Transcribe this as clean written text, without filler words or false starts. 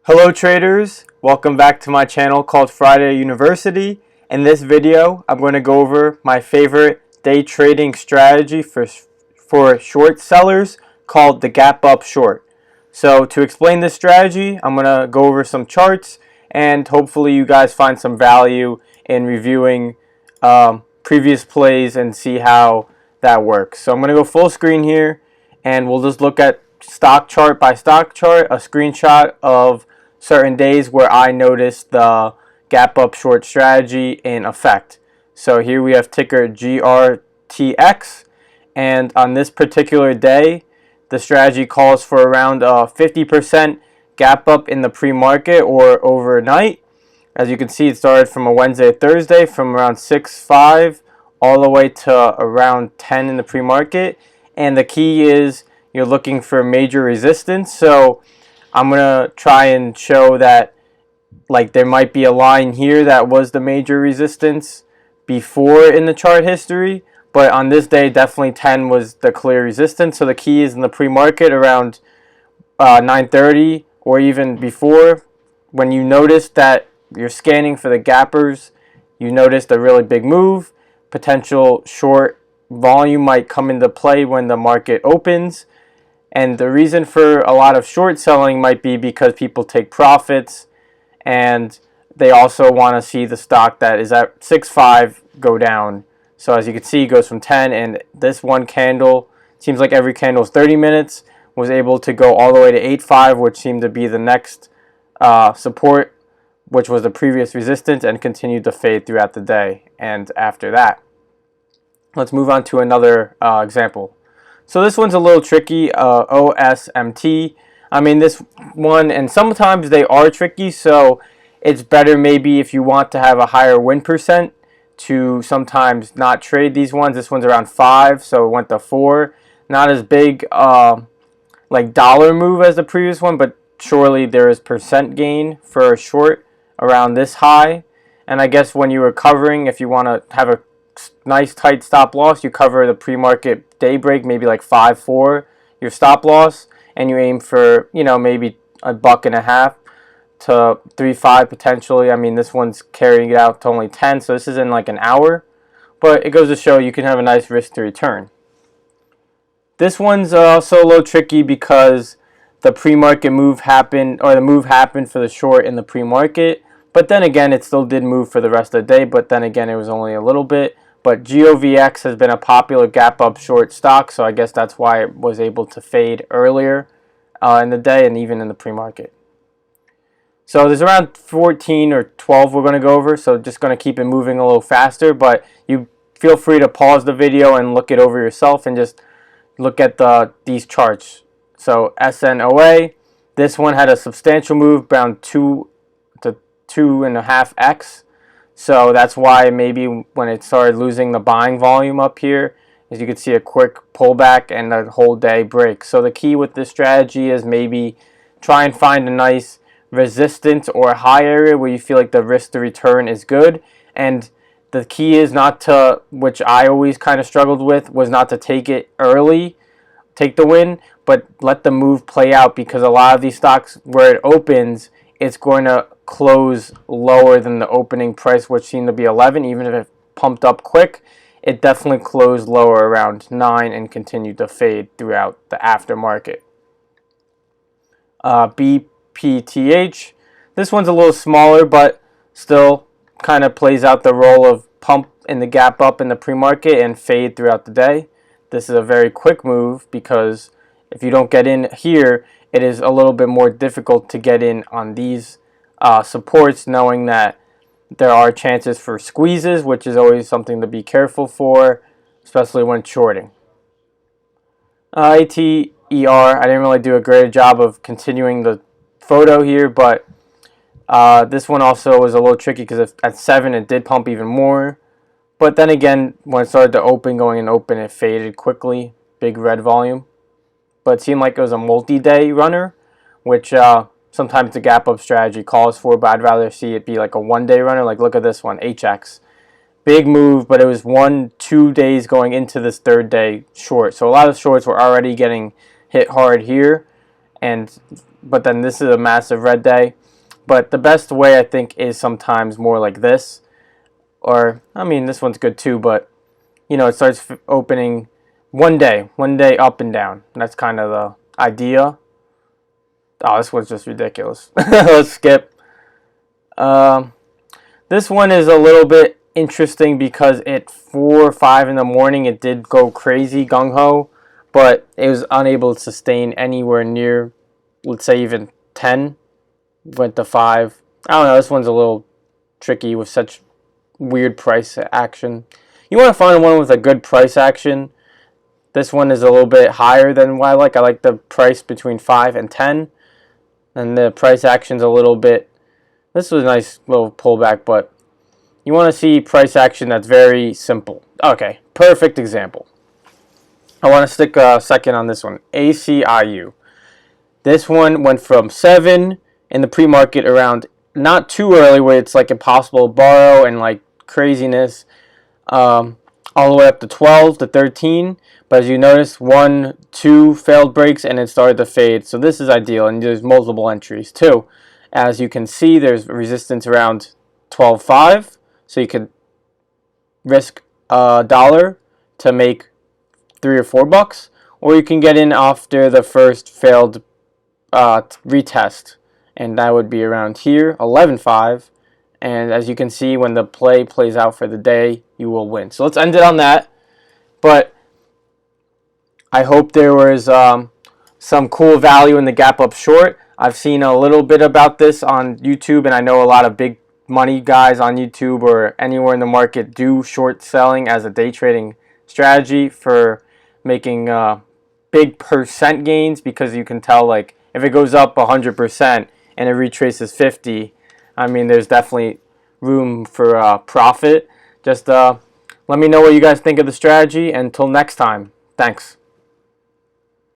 Hello traders, welcome back to my channel called Friday University. In this video, I'm going to go over my favorite day trading strategy for short sellers called the gap up short. So to explain this strategy, I'm going to go over some charts and hopefully you guys find some value in reviewing previous plays and see how that works. So I'm going to go full screen here and we'll just look at stock chart by stock chart, a screenshot of certain days where I noticed the gap up short strategy in effect. So here we have ticker GRTX, and on this particular day the strategy calls for around 50% gap up in the pre-market or overnight. As you can see, it started from a Wednesday to Thursday from around 6.5 all the way to around 10 in the pre-market, and the key is you're looking for major resistance. So I'm going to try and show that like there might be a line here that was the major resistance before in the chart history, but on this day definitely 10 was the clear resistance. So the key is in the pre-market around 9:30 or even before, when you notice that you're scanning for the gappers, you noticed a really big move, potential short volume might come into play when the market opens. And the reason for a lot of short selling might be because people take profits and they also want to see the stock that is at 6.5 go down. So as you can see, it goes from 10, and this one candle, seems like every candle is 30 minutes, was able to go all the way to 8.5, which seemed to be the next support, which was the previous resistance, and continued to fade throughout the day and after that. Let's move on to another example. So this one's a little tricky, OSMT. I mean, this one, and sometimes they are tricky, so it's better maybe if you want to have a higher win percent to sometimes not trade these ones. This one's around 5, so it went to 4. Not as big like dollar move as the previous one, but surely there is percent gain for a short around this high. And I guess when you were covering, if you want to have a nice tight stop loss, you cover the pre-market daybreak, maybe like 5.4 your stop loss, and you aim for, you know, maybe $1.50 to 3.5 potentially. I mean, this one's carrying it out to only 10, so this is in like an hour, but it goes to show you can have a nice risk to return. This one's also a little tricky because the pre-market move happened, or the move happened for the short in the pre-market, but then again it still did move for the rest of the day, but then again it was only a little bit. But GOVX has been a popular gap up short stock, so I guess that's why it was able to fade earlier in the day and even in the pre-market. So there's around 14 or 12 we're going to go over, so just going to keep it moving a little faster, but you feel free to pause the video and look it over yourself and just look at these charts. So SNOA, this one had a substantial move around 2 to 2.5x. So that's why maybe when it started losing the buying volume up here, as you can see, a quick pullback and a whole day break. So the key with this strategy is maybe try and find a nice resistance or a high area where you feel like the risk to return is good. And the key is not to, which I always kind of struggled with, was not to take it early, take the win, but let the move play out, because a lot of these stocks where it opens, it's going to close lower than the opening price, which seemed to be 11. Even if it pumped up quick, it definitely closed lower around 9 and continued to fade throughout the aftermarket. BPTH, this one's a little smaller, but still kind of plays out the role of pump in the gap up in the pre-market and fade throughout the day. This is a very quick move because if you don't get in here, it is a little bit more difficult to get in on these supports, knowing that there are chances for squeezes, which is always something to be careful for, especially when shorting. ATER, I didn't really do a great job of continuing the photo here, but this one also was a little tricky because at 7 it did pump even more. But then again, when it started to open, going and open, it faded quickly, big red volume. But it seemed like it was a multi-day runner, which sometimes the gap up strategy calls for, but I'd rather see it be like a one-day runner. Like look at this one, HX. Big move, but it was 1-2 days going into this third day short. So a lot of shorts were already getting hit hard here, and but then this is a massive red day. But the best way, I think, is sometimes more like this. Or, I mean, this one's good too, but, you know, it starts opening one day up and down. That's kind of the idea. Oh, this one's just ridiculous. Let's skip. This one is a little bit interesting because at 4 or 5 in the morning, it did go crazy, gung-ho, but it was unable to sustain anywhere near, let's say, even 10. Went to 5. I don't know, this one's a little tricky with such weird price action. You want to find one with a good price action. This one is a little bit higher than what I like. I like the price between 5 and 10. And the price action's a little bit, this was a nice little pullback, but you want to see price action that's very simple. Okay, perfect example. I want to stick a second on this one. ACIU. This one went from 7 in the pre-market around not too early where it's like impossible to borrow and like craziness, all the way up to 12 to 13. But as you notice, 1, 2 failed breaks and it started to fade. So this is ideal, and there's multiple entries too. As you can see, there's resistance around 12.5, so you could risk $1 to make $3 or $4, or you can get in after the first failed retest, and that would be around here, 11.5. And as you can see, when the play plays out for the day, you will win. So let's end it on that. But I hope there was some cool value in the gap up short. I've seen a little bit about this on YouTube, and I know a lot of big money guys on YouTube or anywhere in the market do short selling as a day trading strategy for making big percent gains, because you can tell, like, if it goes up 100% and it retraces 50, I mean, there's definitely room for profit. Just let me know what you guys think of the strategy. Until next time, thanks.